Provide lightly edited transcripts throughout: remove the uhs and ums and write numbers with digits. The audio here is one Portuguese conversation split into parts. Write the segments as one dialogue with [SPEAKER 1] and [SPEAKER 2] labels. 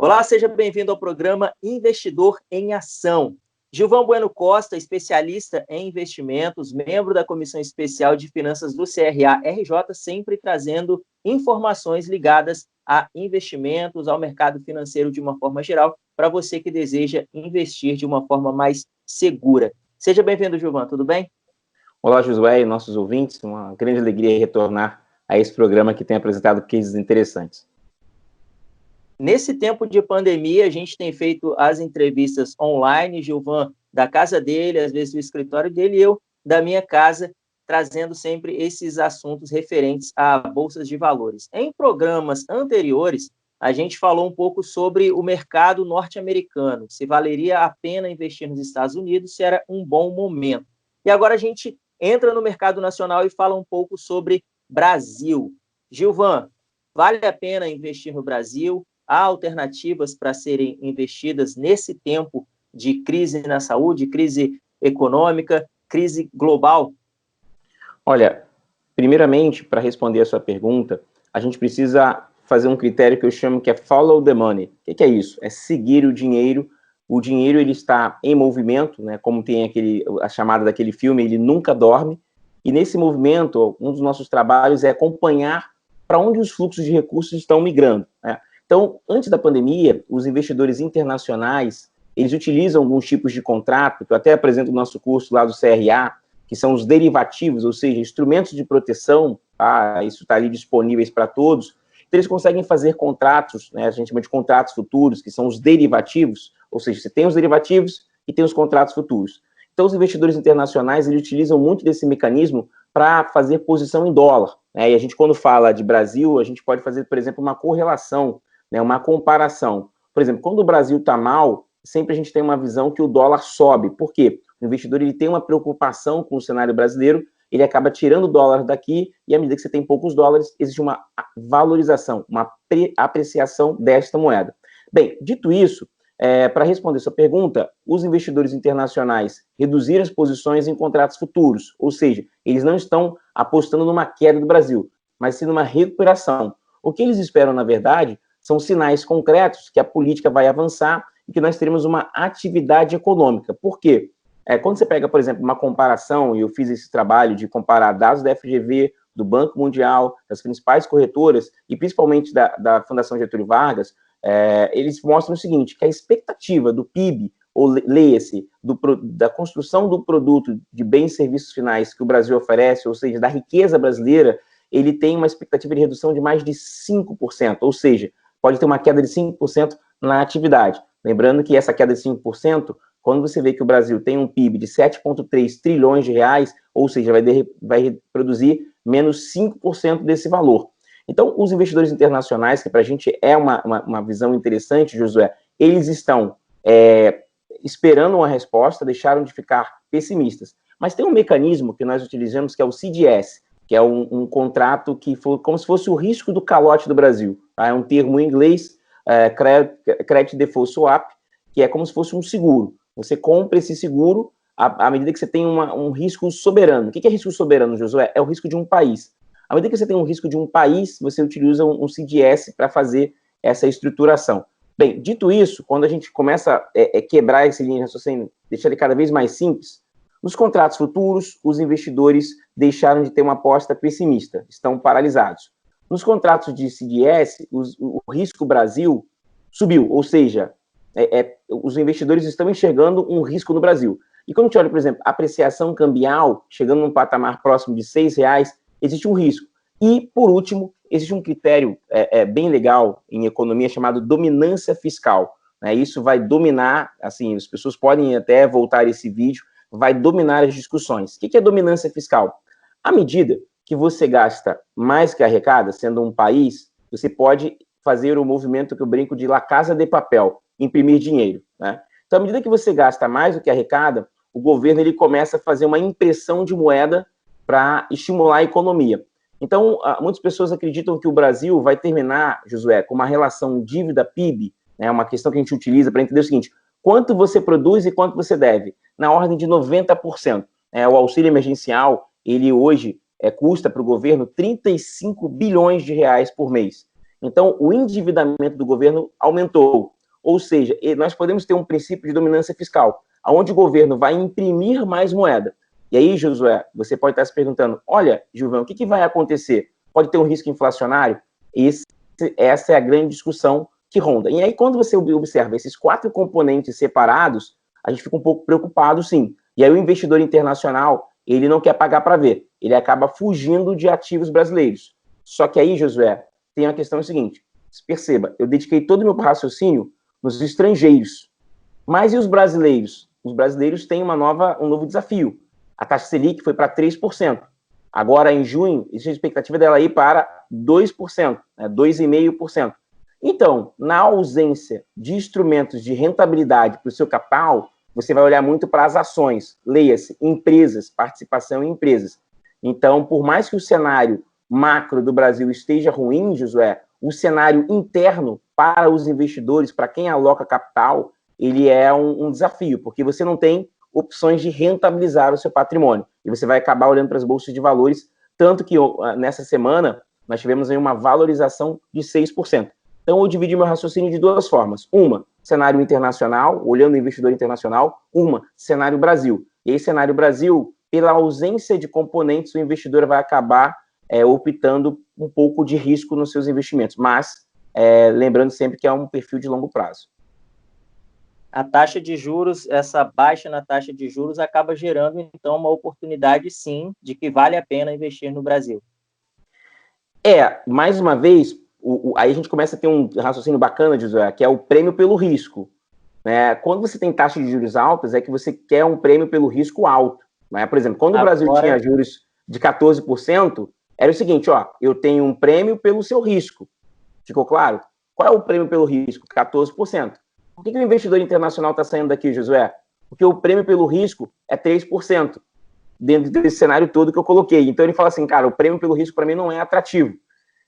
[SPEAKER 1] Olá, seja bem-vindo ao programa Investidor em Ação. Gilvan Bueno Costa, especialista em investimentos, membro da Comissão Especial de Finanças do CRA-RJ, sempre trazendo informações ligadas a investimentos, ao mercado financeiro de uma forma geral, para você que deseja investir de uma forma mais segura. Seja bem-vindo, Gilvan, tudo bem?
[SPEAKER 2] Olá, Josué e nossos ouvintes, uma grande alegria retornar a esse programa que tem apresentado cases interessantes.
[SPEAKER 1] Nesse tempo de pandemia, a gente tem feito as entrevistas online, Gilvan da casa dele, às vezes do escritório dele, e eu da minha casa, trazendo sempre esses assuntos referentes a bolsas de valores. Em programas anteriores, a gente falou um pouco sobre o mercado norte-americano, se valeria a pena investir nos Estados Unidos, se era um bom momento. E agora a gente entra no mercado nacional e fala um pouco sobre Brasil. Gilvan, vale a pena investir no Brasil? Há alternativas para serem investidas nesse tempo de crise na saúde, crise econômica, crise global?
[SPEAKER 2] Olha, primeiramente, para responder a sua pergunta, a gente precisa fazer um critério que eu chamo que é follow the money. O que é isso? É seguir o dinheiro. O dinheiro ele está em movimento, né? Como tem a chamada daquele filme, ele nunca dorme. E nesse movimento, um dos nossos trabalhos é acompanhar para onde os fluxos de recursos estão migrando, né? Então, antes da pandemia, os investidores internacionais, eles utilizam alguns tipos de contrato, que eu até apresento no nosso curso lá do CRA, que são os derivativos, ou seja, instrumentos de proteção, tá? Isso está ali disponíveis para todos. Então, eles conseguem fazer contratos, né? A gente chama de contratos futuros, que são os derivativos, ou seja, você tem os derivativos e tem os contratos futuros. Então, os investidores internacionais, eles utilizam muito desse mecanismo para fazer posição em dólar, né? E a gente, quando fala de Brasil, a gente pode fazer, por exemplo, uma correlação, né, uma comparação. Por exemplo, quando o Brasil está mal, sempre a gente tem uma visão que o dólar sobe. Por quê? O investidor ele tem uma preocupação com o cenário brasileiro, ele acaba tirando o dólar daqui, e à medida que você tem poucos dólares, existe uma valorização, uma apreciação desta moeda. Bem, dito isso, para responder sua pergunta, os investidores internacionais reduziram as posições em contratos futuros, ou seja, eles não estão apostando numa queda do Brasil, mas sim numa recuperação. O que eles esperam, na verdade, são sinais concretos que a política vai avançar e que nós teremos uma atividade econômica. Por quê? Quando você pega, por exemplo, uma comparação, e eu fiz esse trabalho de comparar dados da FGV, do Banco Mundial, das principais corretoras, e principalmente da Fundação Getúlio Vargas, eles mostram o seguinte, que a expectativa do PIB, ou leia-se, da construção do produto de bens e serviços finais que o Brasil oferece, ou seja, da riqueza brasileira, ele tem uma expectativa de redução de mais de 5%, ou seja, pode ter uma queda de 5% na atividade. Lembrando que essa queda de 5%, quando você vê que o Brasil tem um PIB de 7,3 trilhões de reais, ou seja, vai produzir menos 5% desse valor. Então, os investidores internacionais, que para a gente é uma visão interessante, Josué, eles estão esperando uma resposta, deixaram de ficar pessimistas. Mas tem um mecanismo que nós utilizamos, que é o CDS, que é um contrato que foi como se fosse o risco do calote do Brasil. Tá? É um termo em inglês, Credit Default Swap, que é como se fosse um seguro. Você compra esse seguro à medida que você tem um risco soberano. O que é risco soberano, Josué? É o risco de um país. À medida que você tem um risco de um país, você utiliza um CDS para fazer essa estruturação. Bem, dito isso, quando a gente começa a quebrar esse linha de raciocínio, deixar ele cada vez mais simples, nos contratos futuros, os investidores deixaram de ter uma aposta pessimista, estão paralisados. Nos contratos de CDS, o risco Brasil subiu, ou seja, os investidores estão enxergando um risco no Brasil. E quando a gente olha, por exemplo, a apreciação cambial, chegando num patamar próximo de R$6, existe um risco. E, por último, existe um critério bem legal em economia chamado dominância fiscal. Né? Isso vai dominar, assim, as pessoas podem até voltar esse vídeo, vai dominar as discussões. O que é dominância fiscal? À medida que você gasta mais que arrecada, sendo um país, você pode fazer o movimento que eu brinco de La Casa de Papel, imprimir dinheiro. Né? Então, à medida que você gasta mais do que arrecada, o governo ele começa a fazer uma impressão de moeda para estimular a economia. Então, muitas pessoas acreditam que o Brasil vai terminar, Josué, com uma relação dívida-PIB, né, uma questão que a gente utiliza para entender o seguinte, quanto você produz e quanto você deve, na ordem de 90%. O auxílio emergencial, ele hoje custa para o governo 35 bilhões de reais por mês. Então, o endividamento do governo aumentou. Ou seja, nós podemos ter um princípio de dominância fiscal, onde o governo vai imprimir mais moeda. E aí, Josué, você pode estar se perguntando, olha, Gilvan, o que vai acontecer? Pode ter um risco inflacionário? Essa é a grande discussão que ronda. E aí, quando você observa esses 4 componentes separados, a gente fica um pouco preocupado, sim. E aí o investidor internacional, ele não quer pagar para ver, ele acaba fugindo de ativos brasileiros. Só que aí, Josué, tem a questão seguinte, perceba, eu dediquei todo o meu raciocínio nos estrangeiros, mas e os brasileiros? Os brasileiros têm um novo desafio. A taxa Selic foi para 3%. Agora, em junho, existe a expectativa dela ir para 2%, 2,5%. Então, na ausência de instrumentos de rentabilidade para o seu capital, você vai olhar muito para as ações, leia-se, empresas, participação em empresas. Então, por mais que o cenário macro do Brasil esteja ruim, Josué, o cenário interno para os investidores, para quem aloca capital, ele é um desafio, porque você não tem opções de rentabilizar o seu patrimônio. E você vai acabar olhando para as bolsas de valores, tanto que nessa semana nós tivemos aí uma valorização de 6%. Então, eu dividi meu raciocínio de 2 formas. Uma, cenário internacional, olhando o investidor internacional. Uma, cenário Brasil. E aí, cenário Brasil, pela ausência de componentes, o investidor vai acabar optando um pouco de risco nos seus investimentos. Mas, lembrando sempre que é um perfil de longo prazo.
[SPEAKER 1] A taxa de juros, essa baixa na taxa de juros acaba gerando, então, uma oportunidade, sim, de que vale a pena investir no Brasil.
[SPEAKER 2] Mais uma vez, aí a gente começa a ter um raciocínio bacana, Josué, que é o prêmio pelo risco. Né? Quando você tem taxa de juros altas, é que você quer um prêmio pelo risco alto. Né? Por exemplo, quando o Brasil tinha juros de 14%, era o seguinte, eu tenho um prêmio pelo seu risco. Ficou claro? Qual é o prêmio pelo risco? 14%. Por que o investidor internacional está saindo daqui, Josué? Porque o prêmio pelo risco é 3%, dentro desse cenário todo que eu coloquei. Então ele fala assim, cara, o prêmio pelo risco para mim não é atrativo.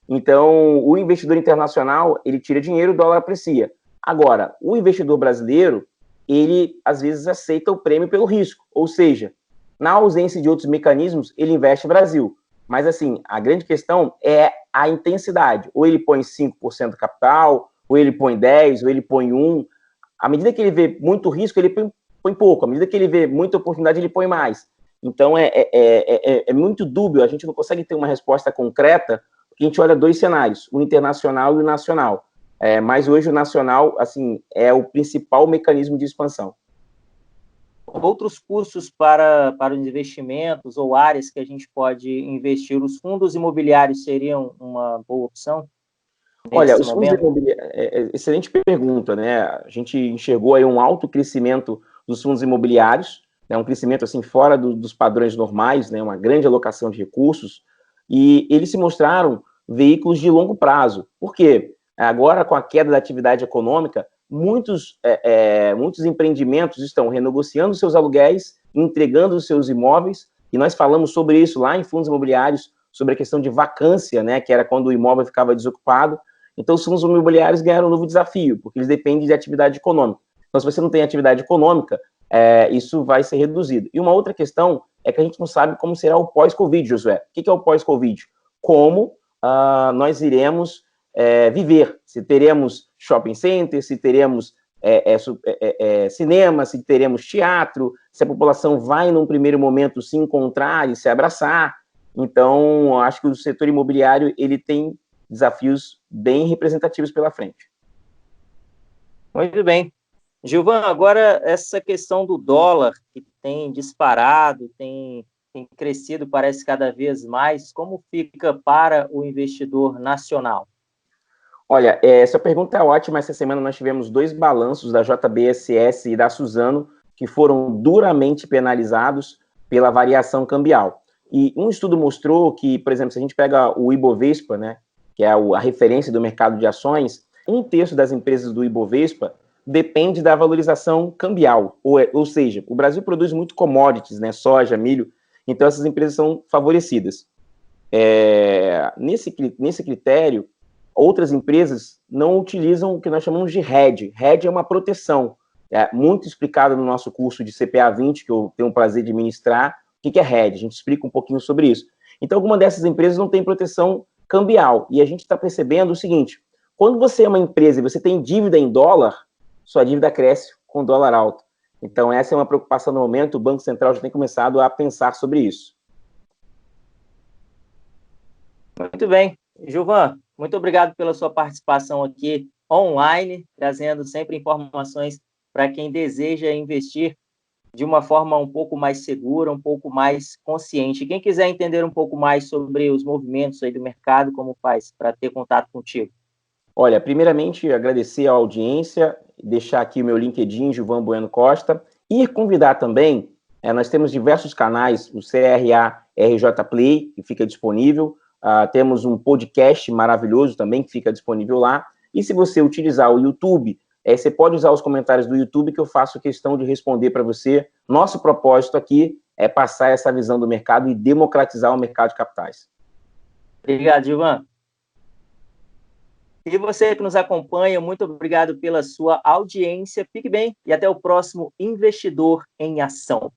[SPEAKER 2] Então, o investidor internacional, ele tira dinheiro, o dólar aprecia. Agora, o investidor brasileiro, ele, às vezes, aceita o prêmio pelo risco. Ou seja, na ausência de outros mecanismos, ele investe no Brasil. Mas, assim, a grande questão é a intensidade. Ou ele põe 5% do capital, ou ele põe 10%, ou ele põe 1%. À medida que ele vê muito risco, ele põe pouco. À medida que ele vê muita oportunidade, ele põe mais. Então, é muito dúbio. A gente não consegue ter uma resposta concreta, porque a gente olha 2 cenários, o internacional e o nacional. Mas hoje o nacional, assim, é o principal mecanismo de expansão.
[SPEAKER 1] Outros cursos para os investimentos ou áreas que a gente pode investir, os fundos imobiliários seriam uma boa opção?
[SPEAKER 2] Olha, os fundos imobiliários, excelente pergunta, né? A gente enxergou aí um alto crescimento dos fundos imobiliários, né? Um crescimento assim fora dos padrões normais, né? Uma grande alocação de recursos, e eles se mostraram veículos de longo prazo. Por quê? Agora, com a queda da atividade econômica, muitos empreendimentos estão renegociando seus aluguéis, entregando os seus imóveis, e nós falamos sobre isso lá em fundos imobiliários, sobre a questão de vacância, né? Que era quando o imóvel ficava desocupado. Então, os fundos imobiliários ganharam um novo desafio, porque eles dependem de atividade econômica. Então, se você não tem atividade econômica, isso vai ser reduzido. E uma outra questão é que a gente não sabe como será o pós-Covid, Josué. O que é o pós-Covid? Como nós iremos viver? Se teremos shopping center, se teremos cinema, se teremos teatro, se a população vai, num primeiro momento, se encontrar e se abraçar. Então, acho que o setor imobiliário ele tem desafios bem representativos pela frente.
[SPEAKER 1] Muito bem. Gilvan, agora essa questão do dólar, que tem disparado, tem crescido, parece cada vez mais, como fica para o investidor nacional?
[SPEAKER 2] Olha, essa pergunta é ótima. Essa semana nós tivemos 2 balanços da JBSS e da Suzano que foram duramente penalizados pela variação cambial. E um estudo mostrou que, por exemplo, se a gente pega o Ibovespa, né, que é a referência do mercado de ações, 1/3 das empresas do Ibovespa depende da valorização cambial, ou seja, o Brasil produz muito commodities, né, soja, milho, então essas empresas são favorecidas. Nesse critério, outras empresas não utilizam o que nós chamamos de hedge. Hedge é uma proteção, muito explicado no nosso curso de CPA 20, que eu tenho o prazer de ministrar. O que é hedge? A gente explica um pouquinho sobre isso. Então, alguma dessas empresas não tem proteção cambial. E a gente está percebendo o seguinte, quando você é uma empresa e você tem dívida em dólar, sua dívida cresce com dólar alto. Então, essa é uma preocupação no momento, o Banco Central já tem começado a pensar sobre isso.
[SPEAKER 1] Muito bem. Gilvan, muito obrigado pela sua participação aqui online, trazendo sempre informações para quem deseja investir de uma forma um pouco mais segura, um pouco mais consciente. Quem quiser entender um pouco mais sobre os movimentos aí do mercado, como faz para ter contato contigo?
[SPEAKER 2] Olha, primeiramente, agradecer a audiência, deixar aqui o meu LinkedIn, Gilvan Bueno Costa, e convidar também, nós temos diversos canais, o CRA RJ Play, que fica disponível, temos um podcast maravilhoso também, que fica disponível lá, e se você utilizar o YouTube, você pode usar os comentários do YouTube, que eu faço questão de responder para você. Nosso propósito aqui é passar essa visão do mercado e democratizar o mercado de capitais.
[SPEAKER 1] Obrigado, Gilvan. E você que nos acompanha, muito obrigado pela sua audiência. Fique bem e até o próximo Investidor em Ação.